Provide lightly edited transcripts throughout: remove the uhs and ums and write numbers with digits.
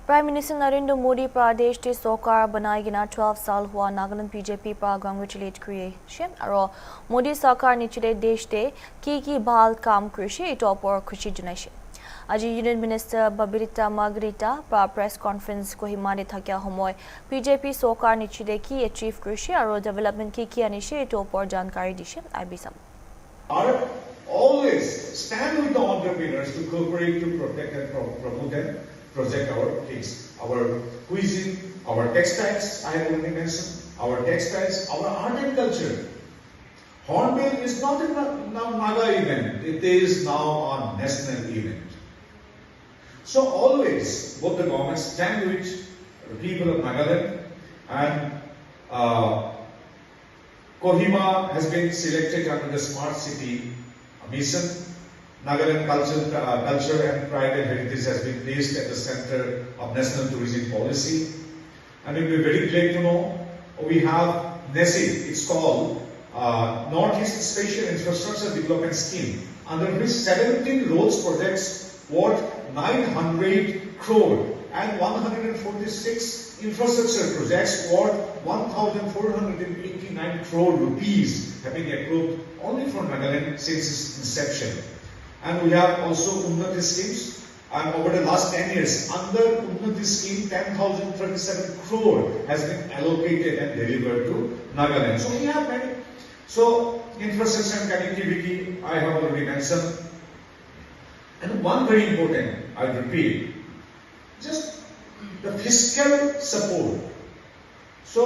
Prime minister Narendra Modi प्रदेश के सरकार बनाएगिना 12 साल हुआ नागालैंड बीजेपी पर कांग्रेचुलेट क्रिएशन और मोदी सरकार निचले देश दे की बाल काम कृषि इटोपर खुशी जुनाइसे आज यूनियन मिनिस्टर Margherita पर प्रेस कॉन्फ्रेंस को हिमाने थकिया समय बीजेपी सरकार निचले की अचीव कृषि और डेवलपमेंट की अनिशे इटोपर जानकारी दिशे आईबीसम always stand with the entrepreneurs to cooperate to protect and promote and project our things, our cuisine, our textiles. I have already mentioned our textiles, our art and culture. Hornbill is not a Naga event; it is now a national event. So always, both the governments stand with the people of Nagaland, and Kohima has been selected under the Smart City mission. Nagaland culture and pride and heritage has been placed at the center of national tourism policy. And it will be very glad to know we have NESI, it's called Northeast Spatial Infrastructure Development Scheme, under which 17 roads projects worth 900 crore and 146 infrastructure projects worth 1,489 crore rupees have been approved only for Nagaland since its inception. And we have also Unnati schemes, and over the last 10 years, under Unnati scheme, 10,037 crore has been allocated and delivered to Nagaland. So we have many. So infrastructure and connectivity, I have already mentioned. And one very important, I repeat, just the fiscal support. So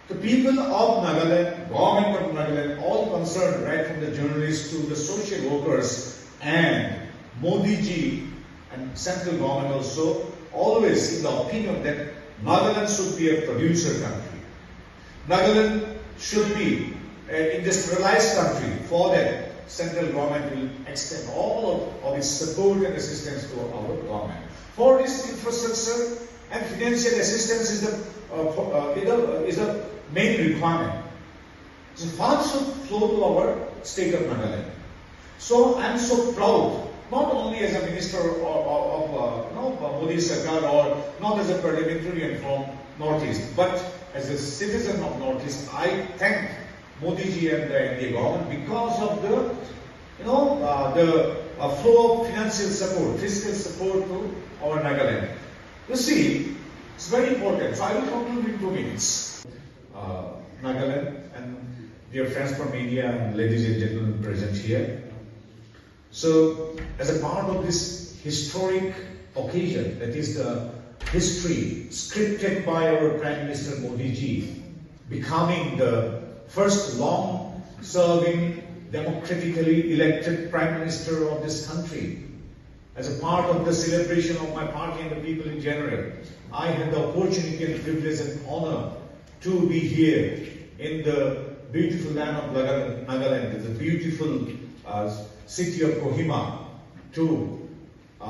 the people of Nagaland, government of Nagaland, all concerned, right from the journalists to the social workers and Modi ji and central government also, always in the opinion that Nagaland should be a producer country. Nagaland should be an industrialized country. For that, central government will extend all of its support and assistance to our government. For this infrastructure and financial assistance is the main requirement. So funds should flow to our state of Nagaland. So I am so proud, not only as a minister of Modi Sarkar or not as a parliamentarian from Northeast, but as a citizen of Northeast. I thank Modi ji and the India government because of the flow of financial support, fiscal support to our Nagaland. You see, it's very important. So I will conclude in 2 minutes. Nagaland and dear friends from India and ladies and gentlemen present here. So, as a part of this historic occasion, that is the history scripted by our Prime Minister Modi ji, becoming the first long-serving, democratically elected Prime Minister of this country, as a part of the celebration of my party and the people in general, I had the opportunity and privilege and honor to be here in the beautiful land of Nagaland, the beautiful city of Kohima, to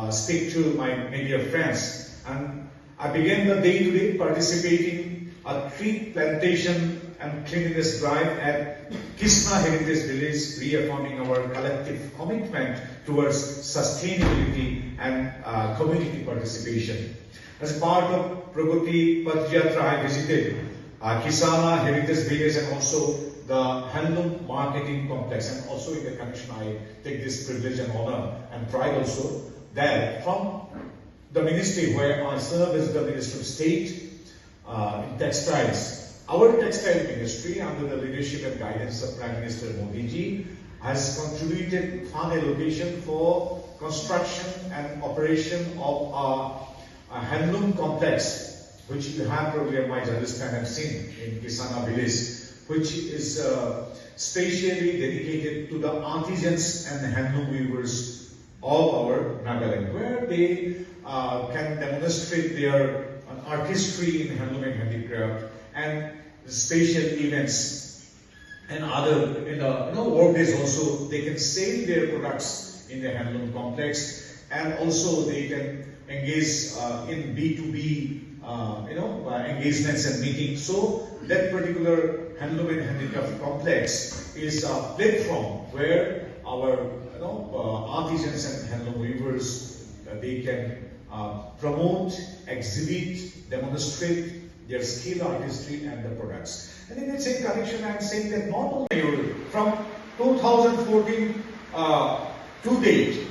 speak to my media friends. And I began the day today participating a tree plantation and cleanliness drive at Kisna Heritage Village, reaffirming our collective commitment towards sustainability and community participation. As part of Pragati Path Yatra, I visited Kisana Heritage Village and also the Handloom Marketing Complex. And also in the connection, I take this privilege and honor and pride also that from the ministry where I serve as the Minister of State in textiles, our textile ministry under the leadership and guidance of Prime Minister Modi ji has contributed fund allocation for construction and operation of a handloom complex, which you have probably might understand and seen in Kisana village, which is specially dedicated to the artisans and handloom weavers of our Nagaland, where they can demonstrate their artistry in handloom and handicraft and special events and other work days also. They can sell their products in the handloom complex, and also they can engage in B2B engagements and meetings. So that particular handloom and handicraft complex is a platform where our artisans and handloom weavers they can promote, exhibit, demonstrate their skill, artistry and the products. And in the same connection, I am saying that not only from 2014 to date,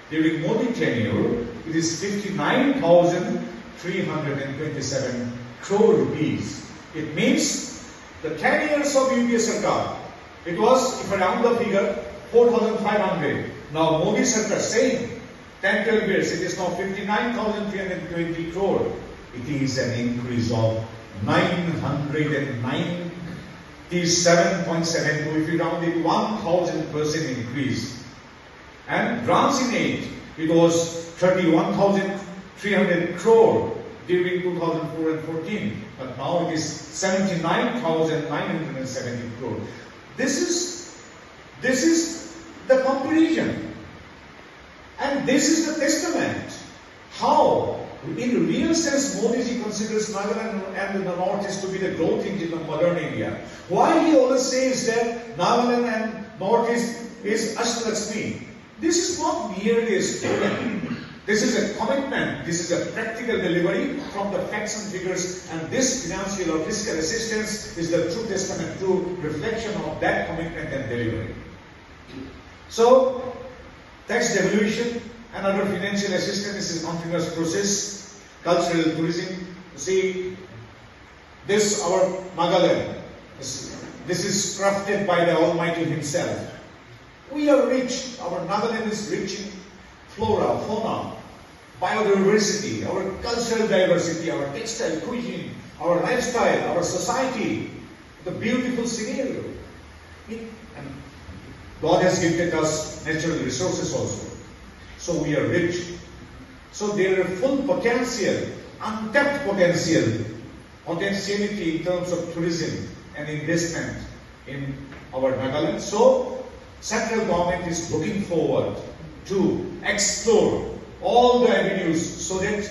during Modi tenure, it is 59,327 crore rupees. It means the 10 years of UPA Sarkar, it was, if I round the figure, 4,500. Now Modi Sarkar, same 10-12 years, it is now 59,320 crore. It is an increase of 997.72. If you round it, 1,000% increase. And grants in aid, it was 31,300 crore during 2004 and 14, but now it is 79,970 crore. This is the comparison, and this is the testament how, in real sense, Modi ji considers Nagaland and the Northeast to be the growth engine of modern India. Why he always says that Nagaland and Northeast is Ashtalakshmi? This is not merely a slogan. This is a commitment. This is a practical delivery from the facts and figures. And this financial or fiscal assistance is the true testament, true reflection of that commitment and delivery. So, tax devolution and other financial assistance is a continuous process. Cultural tourism. You see, this our Nagaland. This is crafted by the Almighty Himself. We are rich. Our Nagaland is rich in flora, fauna, biodiversity, our cultural diversity, our textile cuisine, our lifestyle, our society, the beautiful scenario. And God has gifted us natural resources also. So we are rich. So there is full potential, untapped potentiality in terms of tourism and investment in our Nagaland. So central government is looking forward to explore all the avenues so that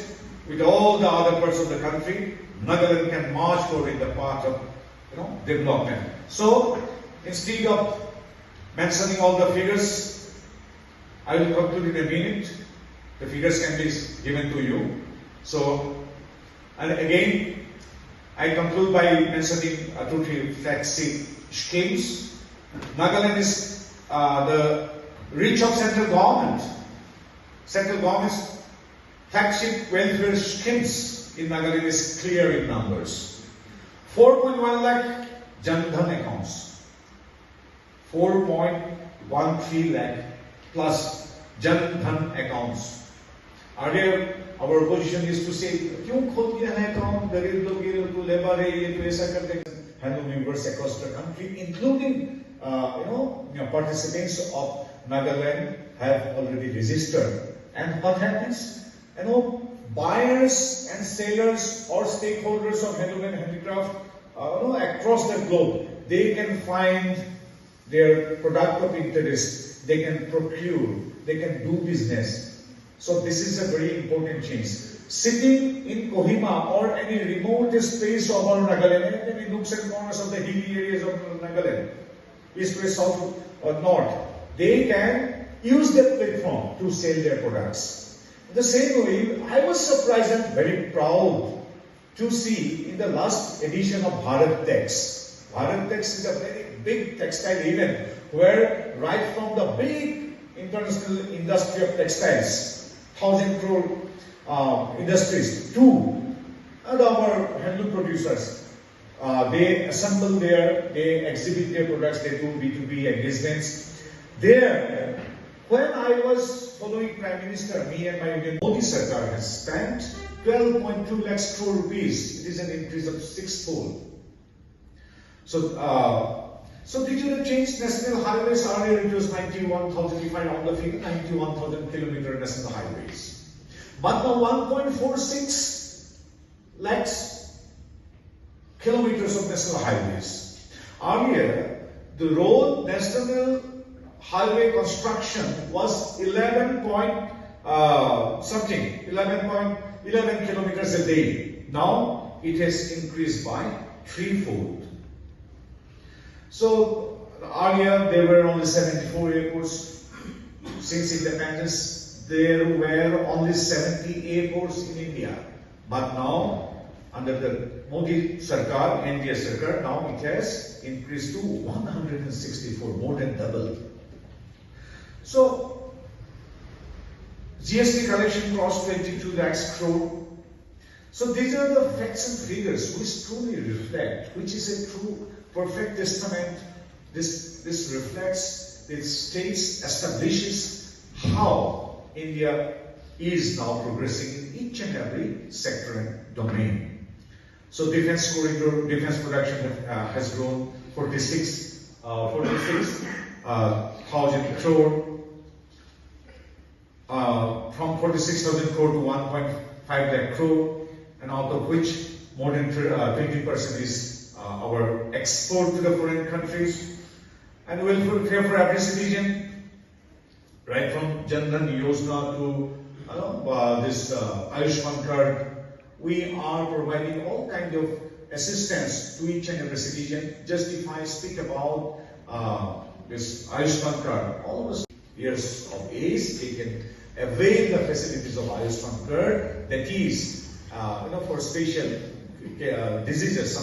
with all the other parts of the country, Nagaland can march forward in the path of development. So instead of mentioning all the figures, I will conclude in a minute. The figures can be given to you. So, and again, I conclude by mentioning 2-3 flagship schemes. Nagaland is the reach of central government. Central government's flagship welfare schemes in Nagaland is clear in numbers. 4.1 lakh Jan Dhan accounts. 4.13 lakh plus Jan Dhan accounts. Earlier, our position is to say, क्यों खोल दिया है account? गरीब लोग ये लोग labour है ये तो ऐसा करते हैं. Handloom members across the country, including participants of Nagaland, have already registered. And what happens? Buyers and sellers or stakeholders of handloom and handicraft across the globe, they can find their product of interest, they can procure, they can do business. So this is a very important change. Sitting in Kohima or any remote space of our Nagaland, any nooks and corners of the hilly areas of Nagaland, east, west, south or north, they can use that platform to sell their products. The same way, I was surprised and very proud to see in the last edition of Bharat Tex. Bharat Tex is a very big textile event where right from the big international industry of textiles, 1,000 crore industries to our handloom producers, they assemble there, they exhibit their products, they do B2B engagements. There, when I was following Prime Minister, me and my Union, Modi Sarkar has spent 12.2 lakhs crore rupees. It is an increase of 6-fold. So did you change national highways? Earlier it was 91,000, if I round the figure, 91,000 kilometer national highways. But now 1.46 lakhs kilometers of national highways. Earlier, the road national highway construction was 11 kilometers a day. Now it has increased by 3-fold. So earlier there were only 74 airports. Since independence, there were only 70 airports in India. But now, under the Modi Sarkar, NDA Sarkar, now it has increased to 164, more than double. So, GST collection crossed 22 lakhs crore. So these are the facts and figures which truly reflect, which is a true perfect testament. This reflects, this states, establishes how India is now progressing in each and every sector and domain. So defense corridor, defense production has grown 46,000 crore, from 46,000 crore to 1.5 lakh crore, and out of which more than 20% is our export to the foreign countries. And welfare for every citizen, right from Jan Dhan Yojana to this Ayushman card, we are providing all kind of assistance to each and every citizen. Just if I speak about this Ayushman card, all of us years of age, they can avail the facilities of Ayushman card. That is, for special diseases,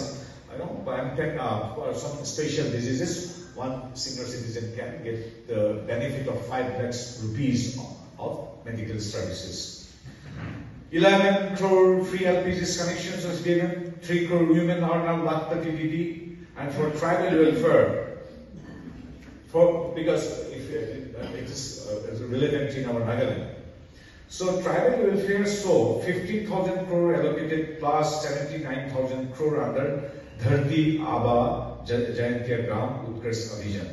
for some special diseases, one senior citizen can get the benefit of 5 lakhs rupees of medical services. 11 crore free LPG connections was given, 3 crore women are now Lakpati DD, and for tribal welfare, because it is relevant in our Nagaland. So tribal welfare, so 15,000 crore allocated plus 79,000 crore under Dharti Aba Jayantiya Gram Utkarsh Abhijan.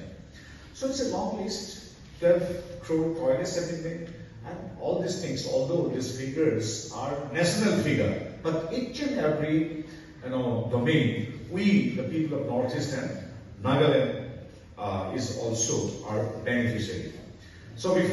So it's a long list. 12 crore toilets have been made, and all these things, although these figures are national figure, but each and every domain, we, the people of Northeast and Nagaland, is also our beneficiary. So before